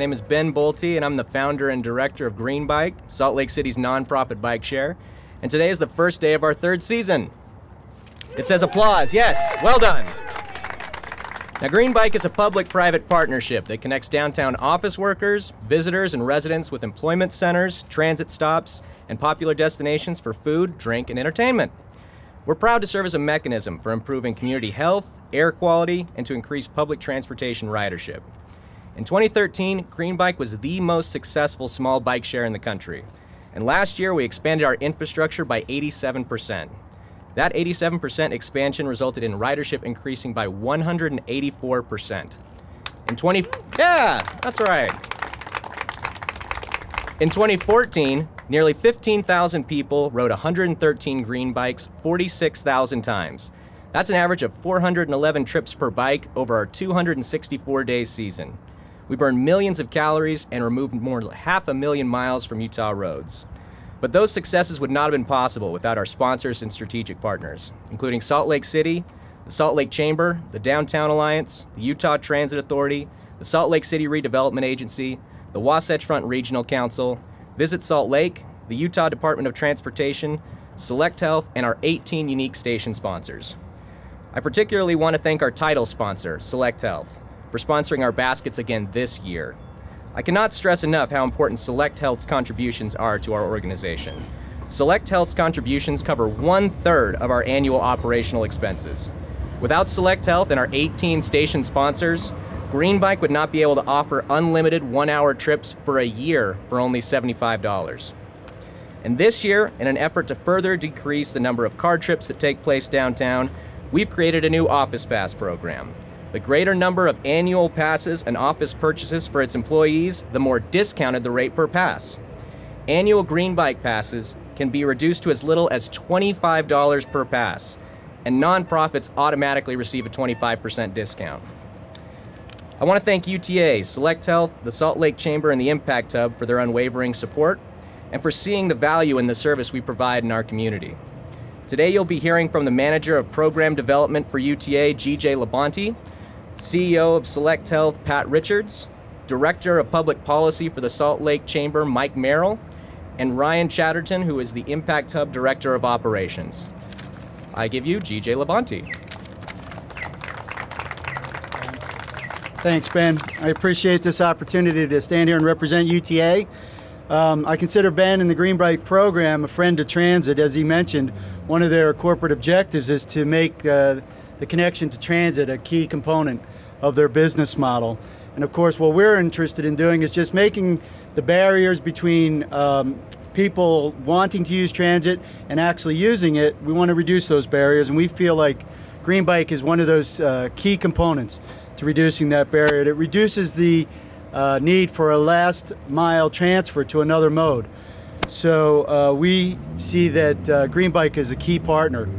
name is Ben Bolte, and I'm the founder and director of GREENbike, Salt Lake City's nonprofit bike share. And today is the first day of our third season. It says applause. Yes, well done. Now, GREENbike is a public-private partnership that connects downtown office workers, visitors, and residents with employment centers, transit stops, and popular destinations for food, drink, and entertainment. We're proud to serve as a mechanism for improving community health, air quality, and to increase public transportation ridership. In 2013, GREENbike was the most successful small bike share in the country. And last year, we expanded our infrastructure by 87%. That 87% expansion resulted in ridership increasing by 184%. Yeah, that's right. In 2014, nearly 15,000 people rode 113 GREENbikes 46,000 times. That's an average of 411 trips per bike over our 264-day season. We burned millions of calories and removed more than 500,000 miles from Utah roads. But those successes would not have been possible without our sponsors and strategic partners, including Salt Lake City, the Salt Lake Chamber, the Downtown Alliance, the Utah Transit Authority, the Salt Lake City Redevelopment Agency, the Wasatch Front Regional Council, Visit Salt Lake, the Utah Department of Transportation, Select Health, and our 18 unique station sponsors. I particularly want to thank our title sponsor, Select Health, for sponsoring our baskets again this year. I cannot stress enough how important Select Health's contributions are to our organization. Select Health's contributions cover 1/3 of our annual operational expenses. Without Select Health and our 18 station sponsors, GREENbike would not be able to offer unlimited one-hour trips for a year for only $75. And this year, in an effort to further decrease the number of car trips that take place downtown, we've created a new Office Pass program. The greater number of annual passes and office purchases for its employees, the more discounted the rate per pass. Annual GREENbike passes can be reduced to as little as $25 per pass, and nonprofits automatically receive a 25% discount. I want to thank UTA, Select Health, the Salt Lake Chamber, and the Impact Hub for their unwavering support and for seeing the value in the service we provide in our community. Today you'll be hearing from the Manager of Program Development for UTA, GJ Labonte, CEO of Select Health, Pat Richards, Director of Public Policy for the Salt Lake Chamber, Mike Merrill, and Ryan Chatterton, who is the Impact Hub Director of Operations. I give you GJ Labonte. Thanks, Ben. I appreciate this opportunity to stand here and represent UTA. I consider Ben and the GREENbike program a friend to transit. As he mentioned, one of their corporate objectives is to make the connection to transit a key component of their business model. And of course, what we're interested in doing is just making the barriers between people wanting to use transit and actually using it. We want to reduce those barriers, and we feel like GREENbike is one of those key components to reducing that barrier. It reduces the need for a last mile transfer to another mode. So we see that GREENbike is a key partner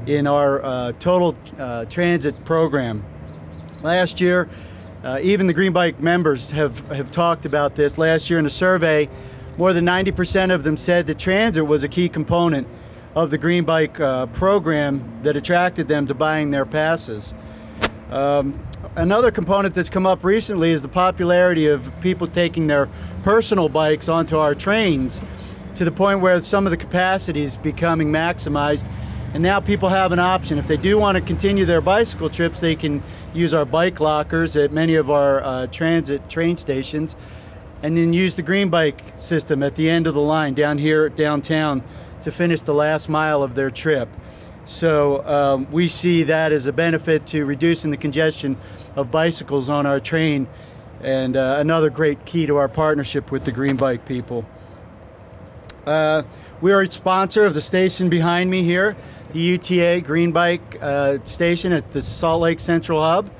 in our total transit program. Last year, even the GREENbike members have talked about this. Last year in a survey, more than 90% of them said that transit was a key component of the GREENbike program that attracted them to buying their passes. Another component that's come up recently is the popularity of people taking their personal bikes onto our trains to the point where some of the capacity is becoming maximized. And now people have an option. If they do want to continue their bicycle trips, they can use our bike lockers at many of our transit train stations, and then use the GREENbike system at the end of the line down here at downtown to finish the last mile of their trip. So we see that as a benefit to reducing the congestion of bicycles on our train, and another great key to our partnership with the GREENbike people. We are a sponsor of the station behind me here, the UTA GREENbike station at the Salt Lake Central Hub.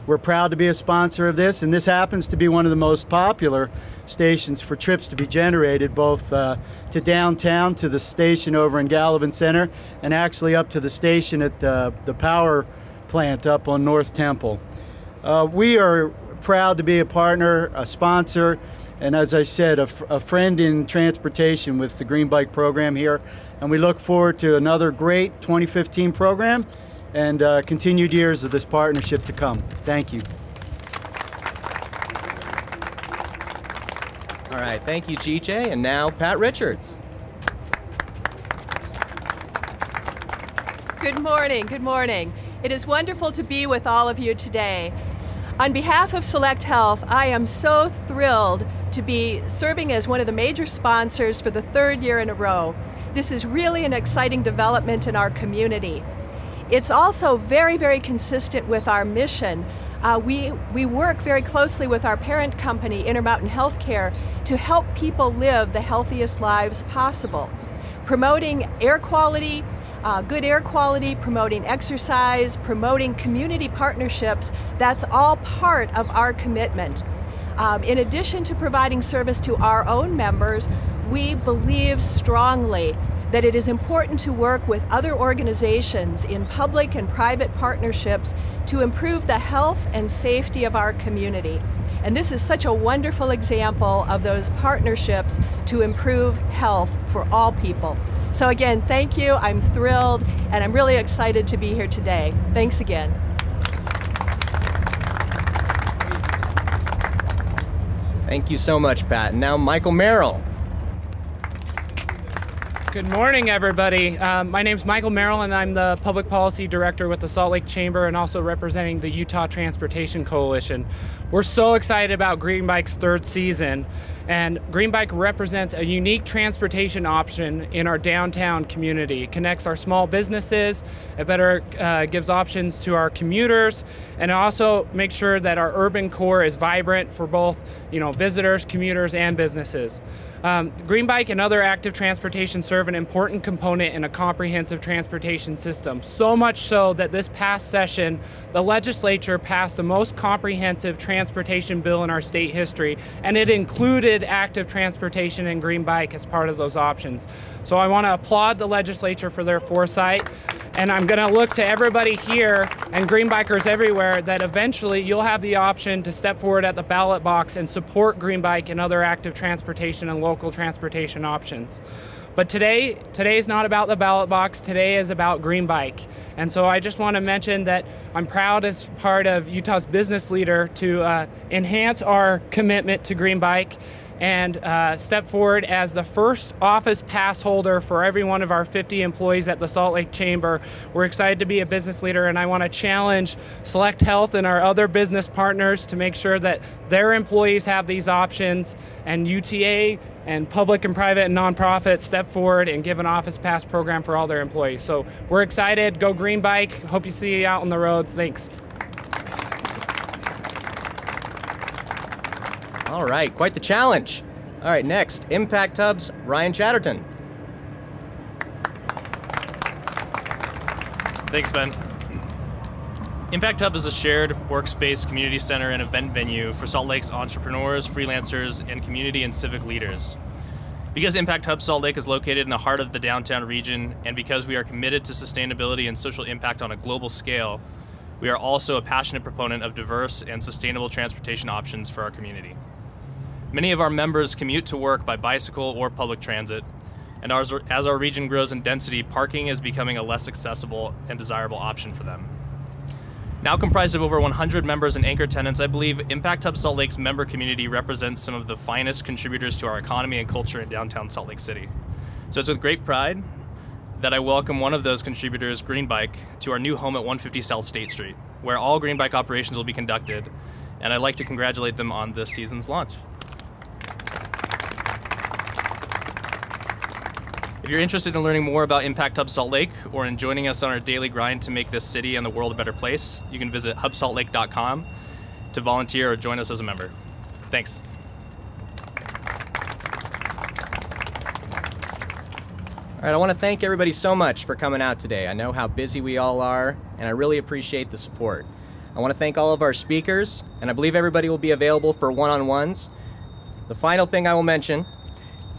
We're proud to be a sponsor of this, and this happens to be one of the most popular stations for trips to be generated, both to downtown, to the station over in Gallivan Center, and actually up to the station at the power plant up on North Temple. We are proud to be a partner, a sponsor, and as I said, a friend in transportation with the GREENbike program here. And we look forward to another great 2015 program and continued years of this partnership to come. Thank you. All right, thank you, GJ. And now, Pat Richards. Good morning, good morning. It is wonderful to be with all of you today. On behalf of Select Health, I am so thrilled to be serving as one of the major sponsors for the third year in a row. This is really an exciting development in our community. It's also very, very consistent with our mission. We work very closely with our parent company, Intermountain Healthcare, to help people live the healthiest lives possible, promoting air quality, good air quality, promoting exercise, promoting community partnerships. That's all part of our commitment. In addition to providing service to our own members, we believe strongly that it is important to work with other organizations in public and private partnerships to improve the health and safety of our community. And this is such a wonderful example of those partnerships to improve health for all people. So again, thank you, I'm thrilled, and I'm really excited to be here today. Thanks again. Thank you so much, Pat. And now, Michael Merrill. Good morning, everybody. My name is Michael Merrill, and I'm the Public Policy Director with the Salt Lake Chamber and also representing the Utah Transportation Coalition. We're so excited about GREENbike's third season, and GREENbike represents a unique transportation option in our downtown community. It connects our small businesses, it better gives options to our commuters, and it also makes sure that our urban core is vibrant for both visitors, commuters, and businesses. GREENbike and other active transportation serve an important component in a comprehensive transportation system. So much so that this past session, the legislature passed the most comprehensive transportation bill in our state history, and it included active transportation and GREENbike as part of those options. So I want to applaud the legislature for their foresight, and I'm going to look to everybody here and GREENbikers everywhere that eventually you'll have the option to step forward at the ballot box and support GREENbike and other active transportation and local transportation options. But today's not about the ballot box, today is about GREENbike. And so I just want to mention that I'm proud as part of Utah's business leader to enhance our commitment to GREENbike and step forward as the first office pass holder for every one of our 50 employees at the Salt Lake Chamber. We're excited to be a business leader, and I want to challenge Select Health and our other business partners to make sure that their employees have these options, and UTA and public and private and nonprofits step forward and give an office pass program for all their employees. So we're excited. Go GREENbike. Hope you see you out on the roads. Thanks. All right, quite the challenge. All right, next, Impact Hub's Ryan Chatterton. Thanks, Ben. Impact Hub is a shared workspace, community center, and event venue for Salt Lake's entrepreneurs, freelancers, and community and civic leaders. Because Impact Hub Salt Lake is located in the heart of the downtown region, and because we are committed to sustainability and social impact on a global scale, we are also a passionate proponent of diverse and sustainable transportation options for our community. Many of our members commute to work by bicycle or public transit, and as our region grows in density, parking is becoming a less accessible and desirable option for them. Now comprised of over 100 members and anchor tenants, I believe Impact Hub Salt Lake's member community represents some of the finest contributors to our economy and culture in downtown Salt Lake City. So it's with great pride that I welcome one of those contributors, GREENbike, to our new home at 150 South State Street, where all GREENbike operations will be conducted, and I'd like to congratulate them on this season's launch. If you're interested in learning more about Impact Hub Salt Lake or in joining us on our daily grind to make this city and the world a better place, you can visit hubsaltlake.com to volunteer or join us as a member. Thanks. All right, I want to thank everybody so much for coming out today. I know how busy we all are, and I really appreciate the support. I want to thank all of our speakers, and I believe everybody will be available for one-on-ones. The final thing I will mention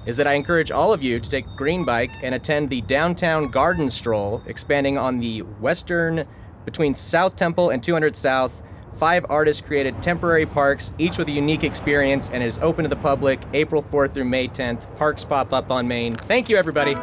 is that I encourage all of you to take GREENbike and attend the Downtown Garden Stroll, expanding on the western, between South Temple and 200 South. 5 artist-created temporary parks, each with a unique experience, and it is open to the public April 4th through May 10th. Parks pop up on Main. Thank you, everybody.